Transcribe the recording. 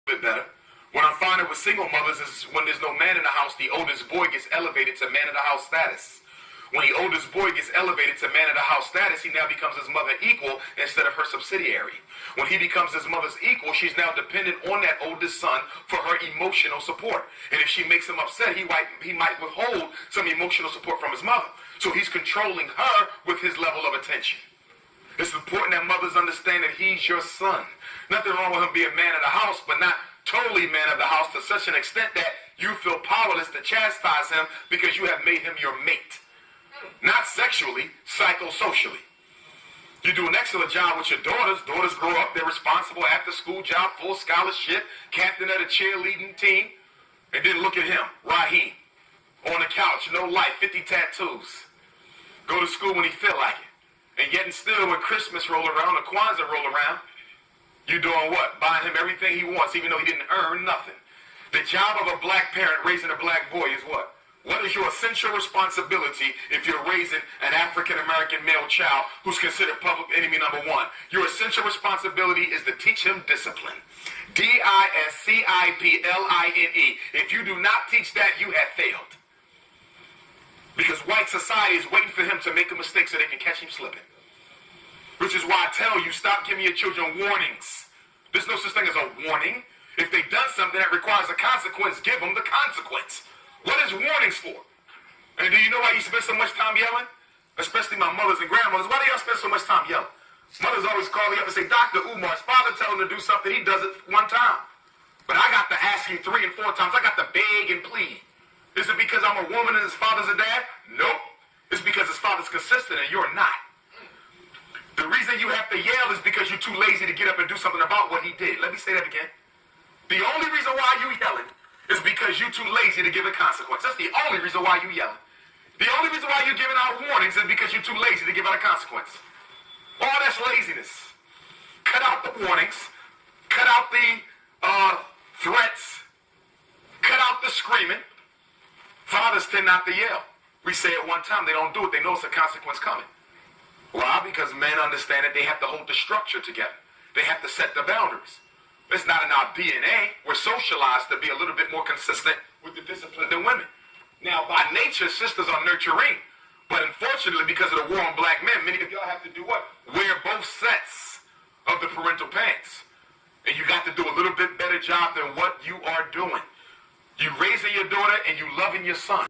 bit better. What I'm finding with single mothers is when there's no man in the house, the oldest boy gets elevated to man of the house status. When the oldest boy gets elevated to man of the house status, he now becomes his mother equal instead of her subsidiary. When he becomes his mother's equal, she's now dependent on that oldest son for her emotional support. And if she makes him upset, he might withhold some emotional support from his mother. So he's controlling her with his level of attention. It's important that mothers understand that he's your son. Nothing wrong with him being man of the house, but not totally man of the house to such an extent that you feel powerless to chastise him because you have made him your mate. Not sexually, psychosocially. You do an excellent job with your daughters. Daughters grow up, they're responsible, after-school job, full scholarship, captain of the cheerleading team. And then look at him, Raheem, on the couch, no life, 50 tattoos. Go to school when he feel like it. And yet and still when Christmas roll around, or Kwanzaa roll around, you doing what? Buying him everything he wants, even though he didn't earn nothing. The job of a black parent raising a black boy is what? What is your essential responsibility if you're raising an African-American male child who's considered public enemy number one? Your essential responsibility is to teach him discipline. discipline. If you do not teach that, you have failed. Because white society is waiting for him to make a mistake so they can catch him slipping. Which is why I tell you, stop giving your children warnings. There's no such thing as a warning. If they've done something that requires a consequence, give them the consequence. What is warnings for? And do you know why you spend so much time yelling? Especially my mothers and grandmothers. Why do y'all spend so much time yelling? Mothers always call me up and say, Dr. Umar's father tell him to do something, he does it one time. But I got to ask you 3 and 4 times. I got to beg and plead. Is it because I'm a woman and his father's a dad? Nope. It's because his father's consistent and you're not. The reason you have to yell is because you're too lazy to get up and do something about what he did. Let me say that again. The only reason why you yelling is because you're too lazy to give a consequence. That's the only reason why you yelling. The only reason why you're giving out warnings is because you're too lazy to give out a consequence. All that's laziness. Cut out the warnings. Cut out the threats. Cut out the screaming. Fathers tend not to yell. We say it one time, they don't do it. They know it's a consequence coming. Why? Because men understand that they have to hold the structure together. They have to set the boundaries. It's not in our DNA. We're socialized to be a little bit more consistent with the discipline than women. Now, by nature, sisters are nurturing. But unfortunately, because of the war on black men, many of y'all have to do what? Wear both sets of the parental pants. And you got to do a little bit better job than what you are doing. You raising your daughter and you loving your son.